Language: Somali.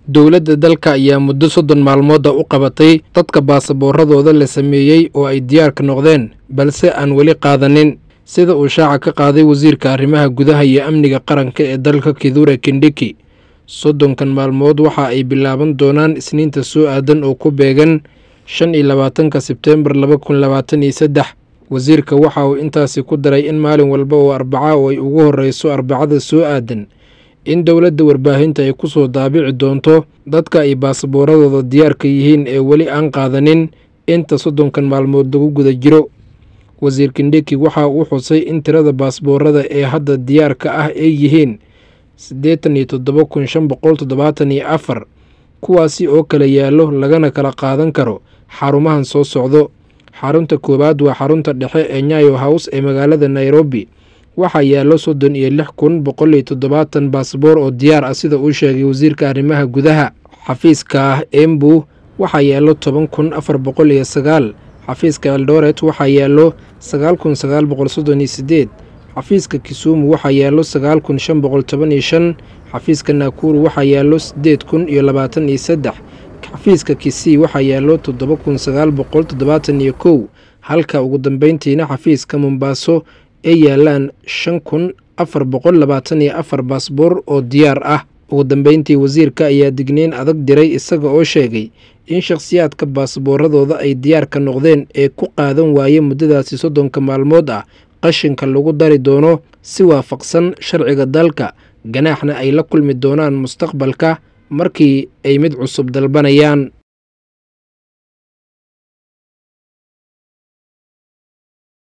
dowladda dalka ayaa muddo 30 maalmood u qabatay dadka baasaboorradooda la sameeyay oo ay diyaar ka noqdeen balse aan wali qaadanin sida uu shaaca ka qaaday wasiirka arrimaha gudaha iyo amniga qaranka ee dalka Kithure Kindiki. 30 maalmood waxa ay bilaaban doonaan Isniinta soo aadan oo ku beegan 25 Sebtembar 2023. wasiirka waxa uu intaasi ku daray in maalin walba oo Arbaca oo ay ugu horeyso Arbacada soo aadan in dowladda warbaahinta ay ku soo daabici doonto dadka ay baasaboorradooda diyaar ka yihiin ee wali aan qaadanin inta 30 maalmood lagu guda jiro. wasiir Kindiki waxa uu xusay in tirada baasaboorrada ee hadda diyaarka ah ay yihiin 87,574 kuwaasi oo kala yaalo lagana kala qaadan karo xarumahan soo socdo. xarunta koowaad waa xarunta dhexe ee Nyayo House ee magaalada Nairobi. waxaa yaalo 36,170 baasaboor oo diyaar ah sida uu sheegay wasiirka arrimaha gudaha. xafiiska Embu waxaa yaalo 10,409. xafiiska Eldoret waxaa yaalo 9,938. xafiiska Kisumu waxaa yaalo 9,515. xafiiska Nakuru waxaa yaalo 8,023. xafiiska Kisii waxaa yaalo 7,971 halka ugu dambeyntiina xafiiska Mombasa ay yaalaan 5,424 baasaboor oo diyaar ah. ugu dambeyntii wasiirka ayaa digniin adag diray isaga oo sheegay in shakhsiyaadka baasaboorradooda ay diyaar ka noqdeen ee ku qaadan waayay muddadaasi 30 maalmood ah qashinka lagu dari doono si waafaqsan sharciga dalka, ganaaxna ay la kulmi doonaan mustaqbalka markii ay mid cusub dalbanayaan.